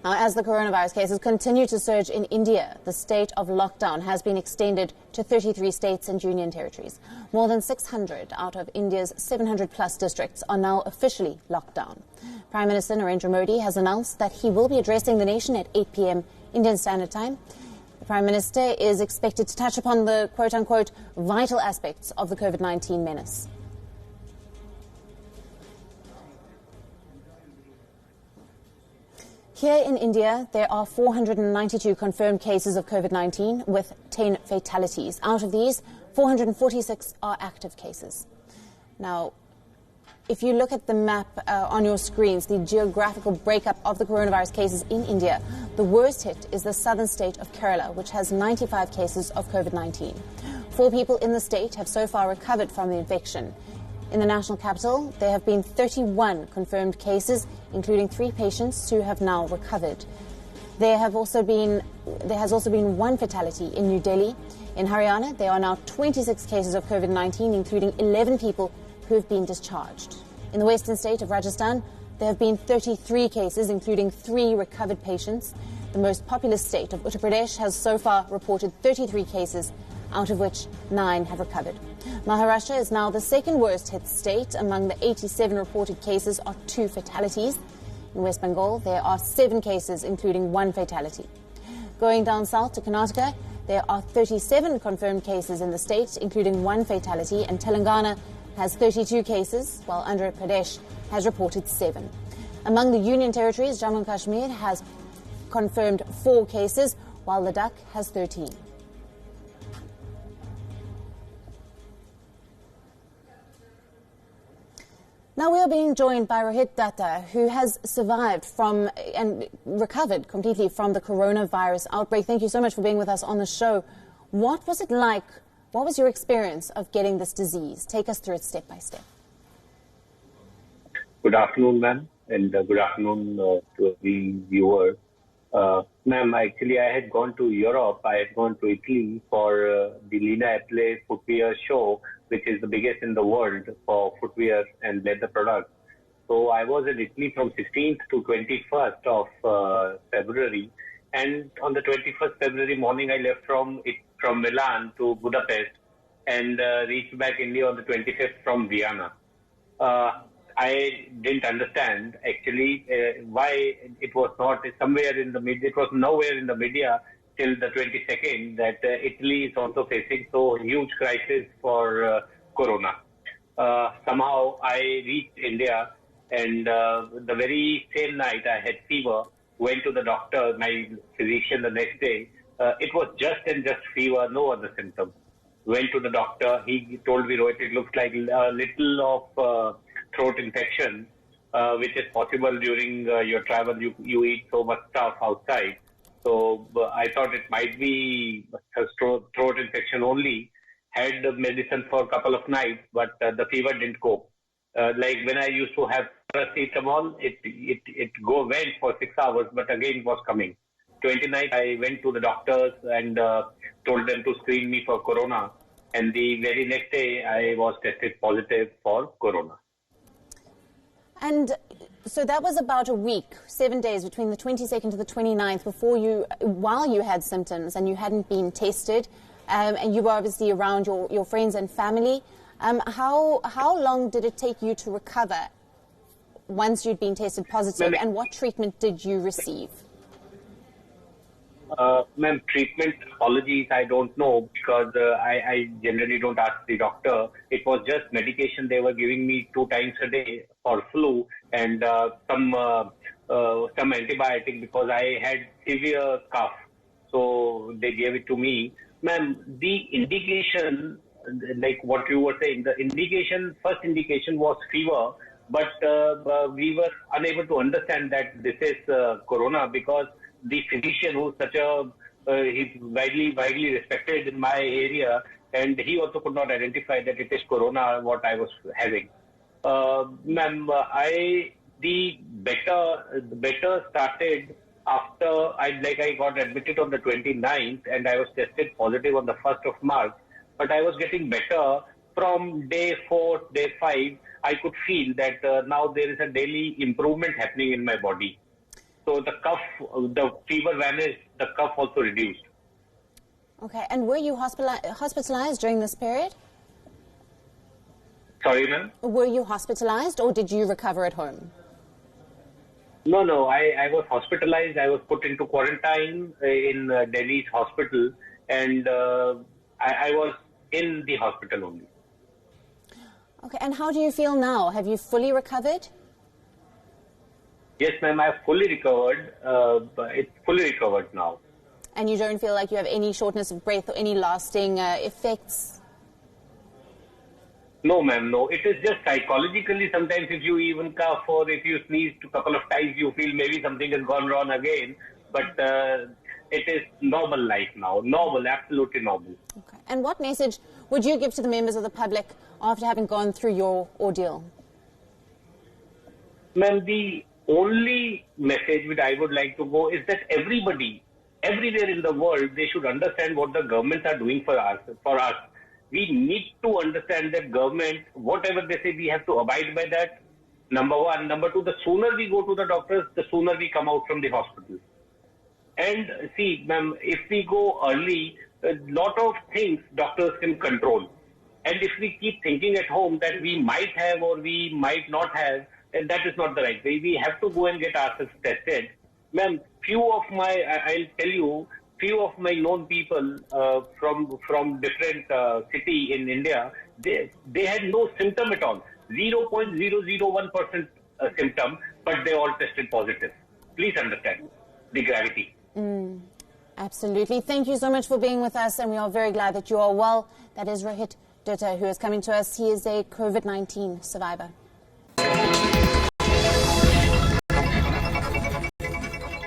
Now, as the coronavirus cases continue to surge in India, the state of lockdown has been extended to 33 states and union territories. More than 600 out of India's 700-plus districts are now officially locked down. Prime Minister Narendra Modi has announced that he will be addressing the nation at 8 p.m. Indian Standard Time. The Prime Minister is expected to touch upon the quote-unquote vital aspects of the COVID-19 menace. Here in India, there are 492 confirmed cases of COVID-19 with 10 fatalities. Out of these, 446 are active cases. Now, if you look at the map on your screens, the geographical breakup of the coronavirus cases in India, the worst hit is the southern state of Kerala, which has 95 cases of COVID-19. 4 people in the state have so far recovered from the infection. In the national capital, there have been 31 confirmed cases, including 3 patients who have now recovered. There has also been 1 fatality in New Delhi. In Haryana, there are now 26 cases of COVID-19, including 11 people who have been discharged. In the western state of Rajasthan, there have been 33 cases, including 3 recovered patients. The most populous state of Uttar Pradesh has so far reported 33 cases, out of which 9 have recovered. Maharashtra is now the second worst hit state. Among the 87 reported cases are 2 fatalities. In West Bengal, there are 7 cases, including 1 fatality. Going down south to Karnataka, there are 37 confirmed cases in the state, including 1 fatality, and Telangana has 32 cases, while Andhra Pradesh has reported 7. Among the Union Territories, Jammu and Kashmir has confirmed 4 cases, while Ladakh has 13. Now we are being joined by Rohit Dutta, who has survived from and recovered completely from the coronavirus outbreak. Thank you so much for being with us on the show. What was it like? What was your experience of getting this disease? Take us through it step by step. Good afternoon, ma'am, and good afternoon to the viewers. Ma'am, actually, I had gone to Europe. I had gone to Italy for the Lina Apple footwear show, which is the biggest in the world for footwear and leather products. So I was in Italy from 16th to 21st of February. And on the 21st February morning, I left from Milan to Budapest and reached back India on the 25th from Vienna. I didn't understand actually why it was not somewhere in the media. It was nowhere in the media till the 22nd that Italy is also facing so huge crisis for corona. Somehow I reached India, and the very same night I had fever. Went to the doctor, my physician, the next day. It was just fever, no other symptoms. Went to the doctor. He told me, Rohit, it looks like a little of throat infection, which is possible during your travel. You eat so much stuff outside. So I thought it might be a throat infection only. Had the medicine for a couple of nights, but the fever didn't cope. Like when I used to have paracetamol, it went for 6 hours, but again it was coming. 29th, I went to the doctors and told them to screen me for corona. And the very next day, I was tested positive for corona. And so that was about a week, 7 days between the 22nd to the 29th while you had symptoms and you hadn't been tested, and you were obviously around your friends and family. How long did it take you to recover once you'd been tested positive, and what treatment did you receive? Ma'am, treatment, apologies, I don't know, because I generally don't ask the doctor. It was just medication they were giving me 2 times a day for flu, and some antibiotic because I had severe cough. So they gave it to me. Ma'am, the indication, like what you were saying, the first indication was fever, but we were unable to understand that this is corona because the physician, who's he's widely respected in my area, and he also could not identify that it is corona what I was having. Ma'am, the better started after I got admitted on the 29th, and I was tested positive on the 1st of March. But I was getting better from day 4, day 5. I could feel that now there is a daily improvement happening in my body. So the cough, the fever vanished, the cough also reduced. Okay, and were you hospitalized during this period? Sorry, ma'am? Were you hospitalized or did you recover at home? No, I was hospitalized. I was put into quarantine in Delhi's hospital, and I was in the hospital only. Okay, and how do you feel now? Have you fully recovered? Yes, ma'am, I have fully recovered. It's fully recovered now. And you don't feel like you have any shortness of breath or any lasting effects? No, ma'am, no. It is just psychologically. Sometimes if you even cough or if you sneeze a couple of times, you feel maybe something has gone wrong again. But it is normal life now. Normal, absolutely normal. Okay. And what message would you give to the members of the public after having gone through your ordeal? Ma'am, the only message which I would like to go is that everybody, everywhere in the world, they should understand what the governments are doing for us. We need to understand that government, whatever they say, we have to abide by that. Number one. Number two, the sooner we go to the doctors, the sooner we come out from the hospital. And see, ma'am, if we go early, a lot of things doctors can control. And if we keep thinking at home that we might have or we might not have, and that is not the right way. We have to go and get ourselves tested. Ma'am, I'll tell you, few of my known people from different city in India, they had no symptom at all, 0.001% symptom, but they all tested positive. Please understand the gravity. Absolutely. Thank you so much for being with us, and we are very glad that you are well. That is Rohit Dutta, who is coming to us. He is a COVID-19 survivor.